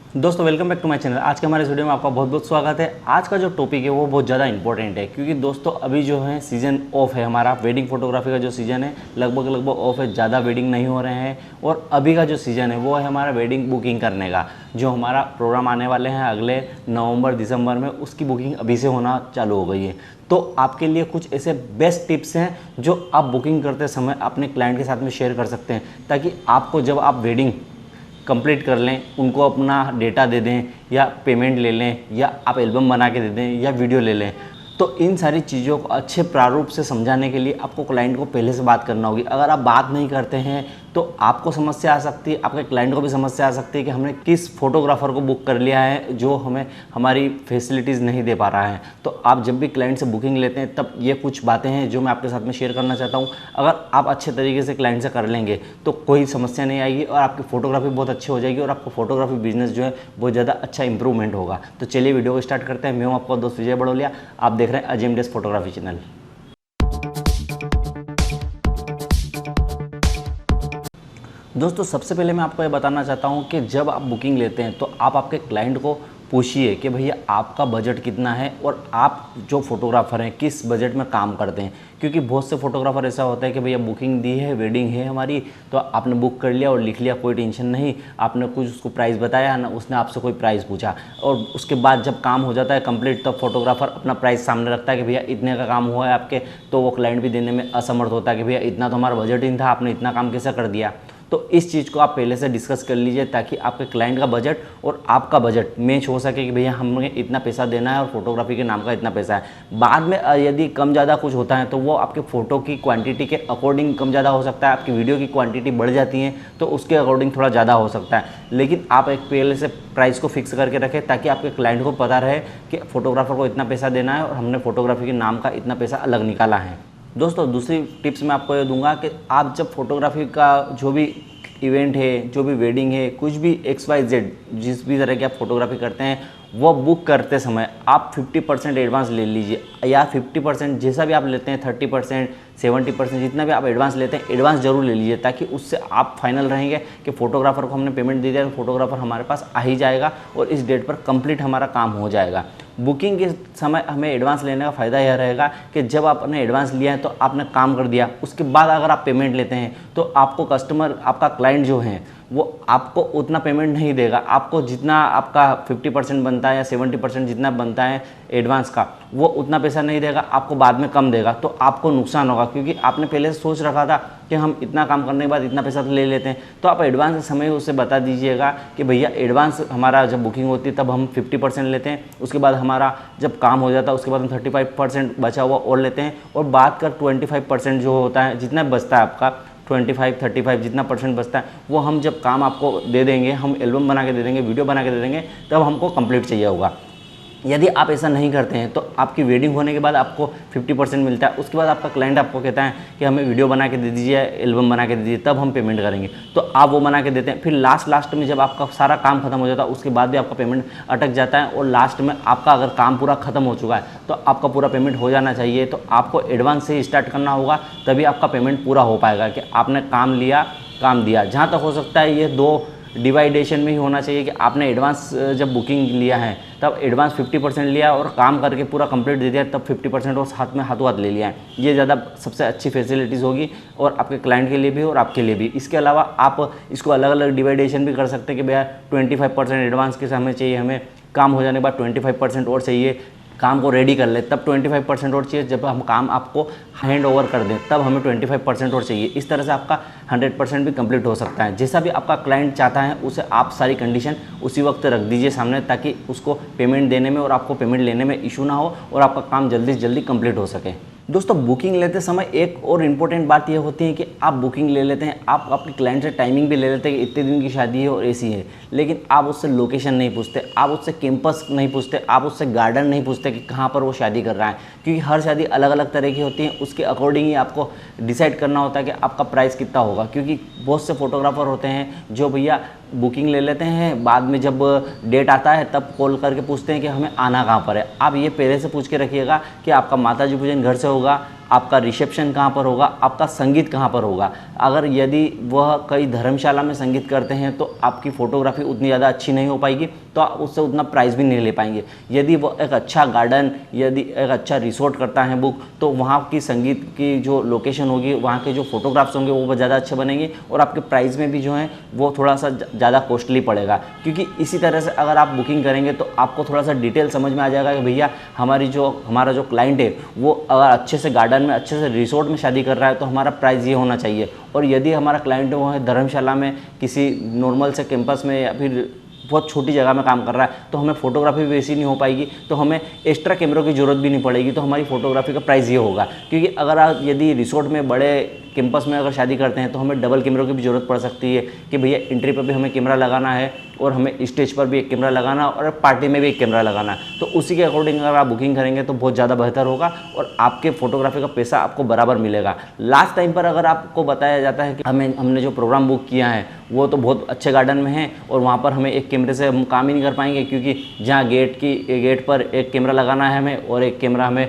दोस्तों welcome back to my channel. आज के हमारे इस वीडियो में आपका बहुत बहुत स्वागत है। आज का जो टॉपिक है वो बहुत ज़्यादा इंपॉर्टेंट है क्योंकि दोस्तों अभी जो है सीज़न ऑफ है, हमारा वेडिंग फोटोग्राफी का जो सीज़न है लगभग ऑफ है, ज़्यादा वेडिंग नहीं हो रहे हैं। और अभी का जो सीज़न है वो है हमारा वेडिंग बुकिंग करने का। जो हमारा प्रोग्राम आने वाले हैं अगले नवंबर दिसंबर में, उसकी बुकिंग अभी से होना चालू हो गई है। तो आपके लिए कुछ ऐसे बेस्ट टिप्स हैं जो आप बुकिंग करते समय अपने क्लाइंट के साथ में शेयर कर सकते हैं, ताकि आपको जब आप वेडिंग कंप्लीट कर लें, उनको अपना डेटा दे दें या पेमेंट ले लें या आप एल्बम बना के दे दें या वीडियो ले लें, तो इन सारी चीज़ों को अच्छे प्रारूप से समझाने के लिए आपको क्लाइंट को पहले से बात करना होगी। अगर आप बात नहीं करते हैं तो आपको समस्या आ सकती है, आपके क्लाइंट को भी समस्या आ सकती है कि हमने किस फोटोग्राफर को बुक कर लिया है जो हमें हमारी फैसिलिटीज़ नहीं दे पा रहा है। तो आप जब भी क्लाइंट से बुकिंग लेते हैं तब ये कुछ बातें हैं जो मैं आपके साथ में शेयर करना चाहता हूँ। अगर आप अच्छे तरीके से क्लाइंट से कर लेंगे तो कोई समस्या नहीं आएगी और आपकी फ़ोटोग्राफी बहुत अच्छी हो जाएगी और आपको फोटोग्राफी बिजनेस जो है बहुत ज़्यादा अच्छा इंप्रूवमेंट होगा। तो चलिए वीडियो को स्टार्ट करते हैं। मैं हूँ आपका दोस्त विजय बड़ोलिया, आप देख रहे हैं अजीम डेस फोटोग्राफी चैनल। दोस्तों सबसे पहले मैं आपको ये बताना चाहता हूँ कि जब आप बुकिंग लेते हैं तो आप आपके क्लाइंट को पूछिए कि भैया आपका बजट कितना है और आप जो फोटोग्राफर हैं किस बजट में काम करते हैं। क्योंकि बहुत से फोटोग्राफर ऐसा होता है कि भैया बुकिंग दी है, वेडिंग है हमारी, तो आपने बुक कर लिया और लिख लिया, कोई टेंशन नहीं, आपने कुछ उसको प्राइस बताया ना, उसने आपसे कोई प्राइस पूछा और उसके बाद जब काम हो जाता है कंप्लीट तब फोटोग्राफर अपना प्राइस सामने रखता है कि भैया इतने का काम हुआ है आपके, तो वो क्लाइंट भी देने में असमर्थ होता है कि भैया इतना तो हमारा बजट ही नहीं था, आपने इतना काम कैसे कर दिया। तो इस चीज़ को आप पहले से डिस्कस कर लीजिए ताकि आपके क्लाइंट का बजट और आपका बजट मैच हो सके कि भैया हमें इतना पैसा देना है और फोटोग्राफी के नाम का इतना पैसा है। बाद में यदि कम ज़्यादा कुछ होता है तो वो आपके फ़ोटो की क्वांटिटी के अकॉर्डिंग कम ज़्यादा हो सकता है, आपकी वीडियो की क्वांटिटी बढ़ जाती है तो उसके अकॉर्डिंग थोड़ा ज़्यादा हो सकता है। लेकिन आप एक पहले से प्राइस को फिक्स करके रखें ताकि आपके क्लाइंट को पता रहे कि फोटोग्राफर को इतना पैसा देना है और हमने फोटोग्राफी के नाम का इतना पैसा अलग निकाला है। दोस्तों दूसरी टिप्स मैं आपको ये दूंगा कि आप जब फोटोग्राफी का जो भी इवेंट है, जो भी वेडिंग है, कुछ भी XYZ जिस भी तरह की आप फोटोग्राफी करते हैं वो बुक करते समय आप 50% एडवांस ले लीजिए या 50% जैसा भी आप लेते हैं, 30% 70% जितना भी आप एडवांस लेते हैं एडवांस जरूर ले लीजिए, ताकि उससे आप फाइनल रहेंगे कि फोटोग्राफर को हमने पेमेंट दे दिया तो फोटोग्राफर हमारे पास आ ही जाएगा और इस डेट पर कंप्लीट हमारा काम हो जाएगा। बुकिंग के समय हमें एडवांस लेने का फ़ायदा यह रहेगा कि जब आपने एडवांस लिया है तो आपने काम कर दिया, उसके बाद अगर आप पेमेंट लेते हैं तो आपको कस्टमर, आपका क्लाइंट जो है वो आपको उतना पेमेंट नहीं देगा। आपको जितना आपका 50% बनता है या 70% जितना बनता है एडवांस का, वो उतना पैसा नहीं देगा, आपको बाद में कम देगा। तो आपको नुकसान होगा क्योंकि आपने पहले से सोच रखा था कि हम इतना काम करने के बाद इतना पैसा तो ले लेते हैं। तो आप एडवांस के समय उसे बता दीजिएगा कि भैया एडवांस हमारा जब बुकिंग होती है तब हम 50% लेते हैं, उसके बाद हमारा जब काम हो जाता है उसके बाद हम 35% बचा हुआ और लेते हैं और बात कर 25% जो होता है, जितना बचता है आपका 25 35 जितना परसेंट बचता है वो हम जब काम आपको दे देंगे, हम एल्बम बना के दे देंगे, वीडियो बना के दे देंगे, तब हमको कंप्लीट चाहिए होगा। यदि आप ऐसा नहीं करते हैं तो आपकी वेडिंग होने के बाद आपको 50% मिलता है, उसके बाद आपका क्लाइंट आपको कहता है कि हमें वीडियो बना के दे दीजिए, एल्बम बना के दे दीजिए, तब हम पेमेंट करेंगे। तो आप वो बना के देते हैं, फिर लास्ट में जब आपका सारा काम खत्म हो जाता है उसके बाद भी आपका पेमेंट अटक जाता है और लास्ट में आपका अगर काम पूरा खत्म हो चुका है तो आपका पूरा पेमेंट हो जाना चाहिए। तो आपको एडवांस से ही स्टार्ट करना होगा, तभी आपका पेमेंट पूरा हो पाएगा कि आपने काम लिया, काम दिया। जहाँ तक हो सकता है ये दो डिवाइडेशन में ही होना चाहिए कि आपने एडवांस जब बुकिंग लिया है तब एडवांस 50% लिया और काम करके पूरा कंप्लीट दे दिया, तब 50% और साथ में हाथों हाथ ले लिया है। ये ज़्यादा सबसे अच्छी फैसिलिटीज़ होगी और आपके क्लाइंट के लिए भी और आपके लिए भी। इसके अलावा आप इसको अलग अलग डिवाइडेशन भी कर सकते हैं कि भैया 25% एडवांस के हमें चाहिए, हमें काम हो जाने के बाद 25% और चाहिए, काम को रेडी कर ले तब 25% और चाहिए, जब हम काम आपको हैंड ओवर कर दें तब हमें 25% और चाहिए। इस तरह से आपका 100% भी कंप्लीट हो सकता है। जैसा भी आपका क्लाइंट चाहता है उसे आप सारी कंडीशन उसी वक्त रख दीजिए सामने, ताकि उसको पेमेंट देने में और आपको पेमेंट लेने में इशू ना हो और आपका काम जल्दी से जल्दी कंप्लीट हो सके। दोस्तों बुकिंग लेते समय एक और इम्पोर्टेंट बात यह होती है कि आप बुकिंग ले लेते हैं, आप अपने क्लाइंट से टाइमिंग भी ले लेते हैं कि इतने दिन की शादी है और ऐसी है, लेकिन आप उससे लोकेशन नहीं पूछते, आप उससे कैंपस नहीं पूछते, आप उससे गार्डन नहीं पूछते कि कहाँ पर वो शादी कर रहा है। क्योंकि हर शादी अलग अलग तरह की होती है, उसके अकॉर्डिंग ही आपको डिसाइड करना होता है कि आपका प्राइस कितना होगा। क्योंकि बहुत से फोटोग्राफर होते हैं जो भैया बुकिंग ले लेते हैं, बाद में जब डेट आता है तब कॉल करके पूछते हैं कि हमें आना कहाँ पर है। आप ये पहले से पूछ के रखिएगा कि आपका माताजी पूजन घर से होगा, आपका रिसेप्शन कहाँ पर होगा, आपका संगीत कहाँ पर होगा। अगर यदि वह कई धर्मशाला में संगीत करते हैं तो आपकी फ़ोटोग्राफी उतनी ज़्यादा अच्छी नहीं हो पाएगी, तो आप उससे उतना प्राइस भी नहीं ले पाएंगे। यदि वह एक अच्छा गार्डन, यदि एक अच्छा रिसोर्ट करता है बुक, तो वहाँ की संगीत की जो लोकेशन होगी, वहाँ के जो फोटोग्राफ्स होंगे वो ज़्यादा अच्छे बनेंगे और आपके प्राइस में भी जो है वो थोड़ा सा ज़्यादा कॉस्टली पड़ेगा। क्योंकि इसी तरह से अगर आप बुकिंग करेंगे तो आपको थोड़ा सा डिटेल समझ में आ जाएगा कि भैया हमारा जो क्लाइंट है वो अगर अच्छे से गार्डन में, अच्छे से रिसोर्ट में शादी कर रहा है तो हमारा प्राइस ये होना चाहिए। और यदि हमारा क्लाइंट वो है धर्मशाला में, किसी नॉर्मल से कैंपस में या फिर बहुत छोटी जगह में काम कर रहा है, तो हमें फोटोग्राफी भी वैसी नहीं हो पाएगी, तो हमें एक्स्ट्रा कैमरों की ज़रूरत भी नहीं पड़ेगी, तो हमारी फोटोग्राफी का प्राइस ये होगा। क्योंकि अगर आप यदि रिसोर्ट में, बड़े कैंपस में अगर शादी करते हैं तो हमें डबल कैमरों की भी ज़रूरत पड़ सकती है कि भैया एंट्री पर भी हमें कैमरा लगाना है और हमें स्टेज पर भी एक कैमरा लगाना और पार्टी में भी एक कैमरा लगाना है। तो उसी के अकॉर्डिंग अगर आप बुकिंग करेंगे तो बहुत ज़्यादा बेहतर होगा और आपके फोटोग्राफी का पैसा आपको बराबर मिलेगा। लास्ट टाइम पर अगर आपको बताया जाता है कि हमने जो प्रोग्राम बुक किया है वो तो बहुत अच्छे गार्डन में है और वहाँ पर हमें एक कैमरे से हम काम ही नहीं कर पाएंगे, क्योंकि जहाँ गेट पर एक कैमरा लगाना है हमें और एक कैमरा हमें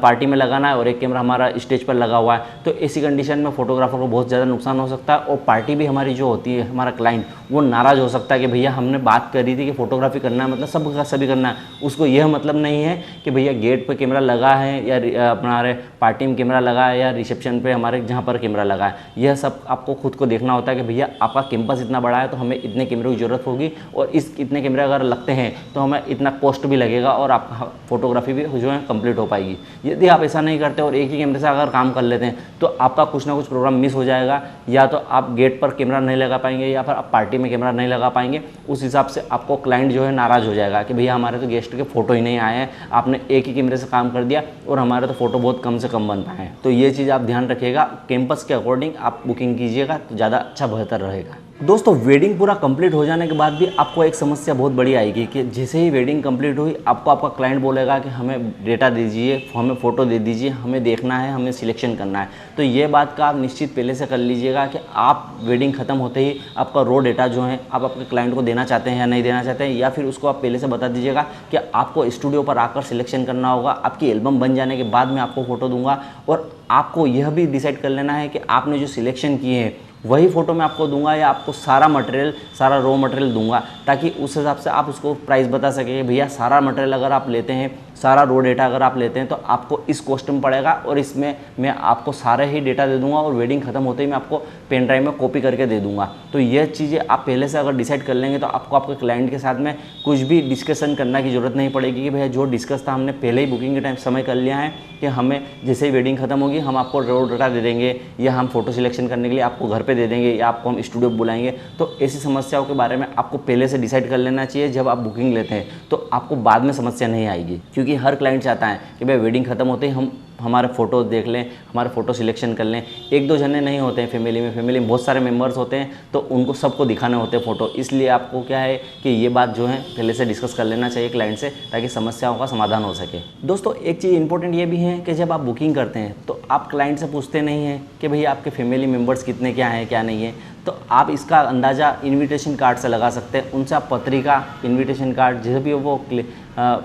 पार्टी में लगाना है और एक कैमरा हमारा स्टेज पर लगा हुआ है, तो ऐसी कंडीशन में फोटोग्राफर को बहुत ज़्यादा नुकसान हो सकता है और पार्टी भी हमारी जो होती है, हमारा क्लाइंट, वो नाराज़ हो सकता है कि भैया हमने बात करी थी कि फ़ोटोग्राफी करना है, मतलब सब का सभी करना है। उसको यह मतलब नहीं है कि भैया गेट पर कैमरा लगा है या हमारे पार्टी में कैमरा लगा है या रिसेप्शन पे हमारे जहाँ पर कैमरा लगा है। यह सब आपको खुद को देखना होता है कि भैया आपका कैंपस इतना बड़ा है तो हमें इतने कैमरों की ज़रूरत होगी और इतने कैमरे अगर लगते हैं तो हमें इतना कॉस्ट भी लगेगा और आपका फोटोग्राफी भी जो है कंप्लीट हो पाएगी। यदि आप ऐसा नहीं करते और एक ही कैमरे से अगर काम कर लेते हैं तो आपका कुछ ना कुछ प्रोग्राम मिस हो जाएगा, या तो आप गेट पर कैमरा नहीं लगा पाएंगे या फिर आप पार्टी में कैमरा नहीं लगा पाएंगे। उस हिसाब से आपको क्लाइंट जो है नाराज़ हो जाएगा कि भैया हमारे तो गेस्ट के फ़ोटो ही नहीं आए हैं, आपने एक ही कैमरे से काम कर दिया और हमारे तो फ़ोटो बहुत कम से कम बन पाए हैं। तो ये चीज़ आप ध्यान रखिएगा, कैंपस के अकॉर्डिंग आप बुकिंग कीजिएगा तो ज़्यादा अच्छा बेहतर रहेगा। दोस्तों, वेडिंग पूरा कंप्लीट हो जाने के बाद भी आपको एक समस्या बहुत बड़ी आएगी कि जैसे ही वेडिंग कंप्लीट हुई आपको आपका क्लाइंट बोलेगा कि हमें डेटा दीजिए, हमें फ़ोटो दे दीजिए, हमें देखना है, हमें सिलेक्शन करना है। तो ये बात का आप निश्चित पहले से कर लीजिएगा कि आप वेडिंग ख़त्म होते ही आपका रो डेटा जो है आप अपने क्लाइंट को देना चाहते हैं या नहीं देना चाहते हैं, या फिर उसको आप पहले से बता दीजिएगा कि आपको स्टूडियो पर आकर सिलेक्शन करना होगा। आपकी एल्बम बन जाने के बाद मैं आपको फ़ोटो दूंगा और आपको यह भी डिसाइड कर लेना है कि आपने जो सिलेक्शन किए हैं वही फ़ोटो मैं आपको दूंगा या आपको सारा मटेरियल, सारा रॉ मटेरियल दूंगा, ताकि उस हिसाब से आप उसको प्राइस बता सकें। भैया सारा मटेरियल अगर आप लेते हैं, सारा रॉ डेटा अगर आप लेते हैं तो आपको इस कॉस्ट में पड़ेगा और इसमें मैं आपको सारे ही डेटा दे दूंगा और वेडिंग खत्म होते ही मैं आपको पेन ड्राइव में कॉपी करके दे दूंगा। तो यह चीज़ें आप पहले से अगर डिसाइड कर लेंगे तो आपको आपके क्लाइंट के साथ में कुछ भी डिस्कशन करने की ज़रूरत नहीं पड़ेगी कि भैया जो डिस्कस था हमने पहले ही बुकिंग के टाइम समय कर लिया है कि हमें जैसे ही वेडिंग खत्म होगी हम आपको रॉ डेटा दे देंगे या हम फोटो सिलेक्शन करने के लिए आपको घर पे दे देंगे या आपको हम स्टूडियो बुलाएंगे। तो ऐसी समस्याओं के बारे में आपको पहले से डिसाइड कर लेना चाहिए जब आप बुकिंग लेते हैं, तो आपको बाद में समस्या नहीं आएगी। क्योंकि हर क्लाइंट चाहता है कि भाई वेडिंग खत्म होते ही हमारे फ़ोटो देख लें, हमारे फ़ोटो सिलेक्शन कर लें। एक दो जने नहीं होते हैं फैमिली में बहुत सारे मेंबर्स होते हैं तो उनको सबको दिखाने होते हैं फ़ोटो। इसलिए आपको क्या है कि ये बात जो है पहले से डिस्कस कर लेना चाहिए क्लाइंट से, ताकि समस्याओं का समाधान हो सके। दोस्तों, एक चीज़ इंपॉर्टेंट ये भी है कि जब आप बुकिंग करते हैं तो आप क्लाइंट से पूछते नहीं हैं कि भैया आपके फैमिली मेम्बर्स कितने, क्या हैं क्या नहीं है। तो आप इसका अंदाज़ा इनविटेशन कार्ड से लगा सकते हैं। उनसे आप पत्रिका, इनविटेशन कार्ड जो भी वो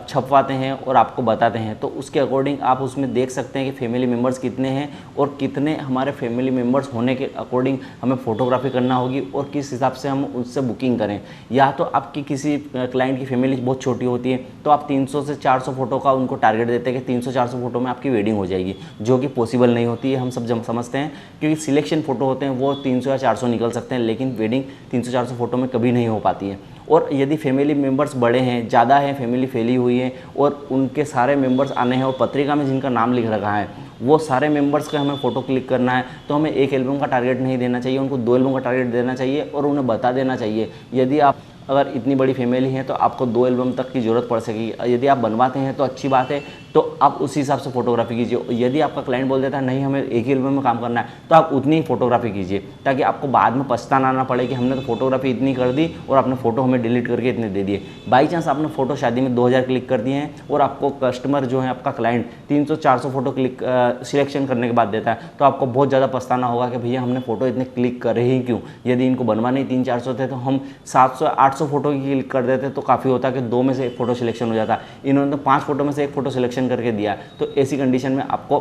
छपवाते हैं और आपको बताते हैं, तो उसके अकॉर्डिंग आप उसमें देख सकते हैं कि फैमिली मेम्बर्स कितने हैं और कितने हमारे फैमिली मेम्बर्स होने के अकॉर्डिंग हमें फ़ोटोग्राफी करना होगी और किस हिसाब से हम उससे बुकिंग करें। या तो आपकी किसी क्लाइंट की फैमिली बहुत छोटी होती है तो आप 300 से 400 फ़ोटो का उनको टारगेट देते हैं कि 300-400 फ़ोटो में आपकी वेडिंग हो जाएगी, जो कि पॉसिबल नहीं होती है। हम सब जब समझते हैं क्योंकि सिलेक्शन फ़ोटो होते हैं वो 300 या 400 निकल सकते हैं, लेकिन वेडिंग 300-400 फ़ोटो में कभी नहीं हो पाती है। और यदि फैमिली मेम्बर्स बड़े हैं, ज़्यादा है, फैमिली फैली हुई है और उनके सारे मेम्बर्स आने हैं और पत्रिका में जिनका नाम लिख रखा है वो सारे मेंबर्स का हमें फ़ोटो क्लिक करना है, तो हमें एक एल्बम का टारगेट नहीं देना चाहिए, उनको 2 एल्बम का टारगेट देना चाहिए और उन्हें बता देना चाहिए। यदि आप अगर इतनी बड़ी फैमिली है तो आपको 2 एल्बम तक की ज़रूरत पड़ सकेगी। यदि आप बनवाते हैं तो अच्छी बात है, तो आप उसी हिसाब से फ़ोटोग्राफी कीजिए। यदि आपका क्लाइंट बोल देता है नहीं हमें एक ही एल्बम में काम करना है, तो आप उतनी ही फ़ोटोग्राफी कीजिए, ताकि आपको बाद में पछताना ना पड़े कि हमने तो फ़ोटोग्राफी इतनी कर दी और आपने फ़ोटो हमें डिलीट करके इतने दे दिए। बाई चांस आपने फ़ोटो शादी में 2000 क्लिक कर दिए हैं और आपको कस्टमर जो है आपका क्लाइंट 300-400 फ़ोटो क्लिक सिलेक्शन करने के बाद देता है, तो आपको बहुत ज़्यादा पछताना होगा कि भैया हमने फ़ोटो इतने क्लिक करे ही क्यों। यदि इनको बनवाने ही 300-400 थे तो हम 700-800 फ़ोटो की क्लिक कर देते तो काफ़ी होता कि 2 में से 1 फ़ोटो सिलेक्शन हो जाता। इन्होंने तो 5 फ़ोटो में से 1 फ़ोटो सिलेक्शन करके दिया। तो ऐसी कंडीशन में आपको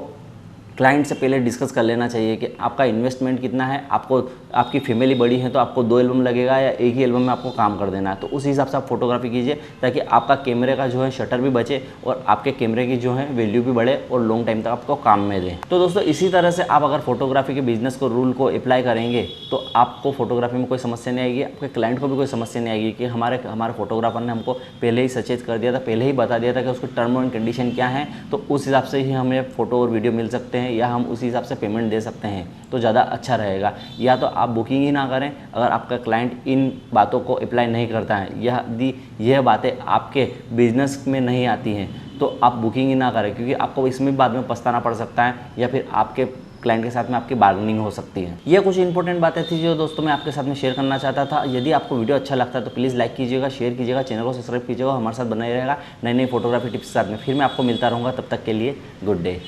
क्लाइंट से पहले डिस्कस कर लेना चाहिए कि आपका इन्वेस्टमेंट कितना है, आपको आपकी फैमिली बड़ी है तो आपको 2 एल्बम लगेगा या एक ही एल्बम में आपको काम कर देना है। तो उस हिसाब से आप फोटोग्राफी कीजिए ताकि आपका कैमरे का जो है शटर भी बचे और आपके कैमरे की जो है वैल्यू भी बढ़े और लॉन्ग टाइम तक आपको काम में दे। तो दोस्तों इसी तरह से आप अगर फोटोग्राफी के बिजनेस को रूल को अप्लाई करेंगे तो आपको फोटोग्राफी में कोई समस्या नहीं आएगी, आपके क्लाइंट को भी कोई समस्या नहीं आएगी कि हमारे फोटोग्राफर ने हमको पहले ही सचेत कर दिया था, पहले ही बता दिया था कि उसकी टर्म एंड कंडीशन क्या है, तो उस हिसाब से ही हमें फ़ोटो और वीडियो मिल सकते हैं या हम उसी हिसाब से पेमेंट दे सकते हैं, तो ज़्यादा अच्छा रहेगा। या तो आप बुकिंग ही ना करें अगर आपका क्लाइंट इन बातों को अप्लाई नहीं करता है, यह बातें आपके बिजनेस में नहीं आती हैं, तो आप बुकिंग ही ना करें, क्योंकि आपको इसमें बाद में पछताना पड़ सकता है या फिर आपके क्लाइंट के साथ में आपकी बार्गेनिंग हो सकती है। ये कुछ इंपॉर्टेंट बातें थी जो दोस्तों मैं आपके साथ में शेयर करना चाहता था। यदि आपको वीडियो अच्छा लगता है तो प्लीज़ लाइक कीजिएगा, शेयर कीजिएगा, चैनल को सब्सक्राइब कीजिएगा, हमारे साथ बने रहेगा नई नई फोटोग्राफी टिप्स के साथ में। फिर मैं आपको मिलता रहूँगा, तब तक के लिए गुड डे।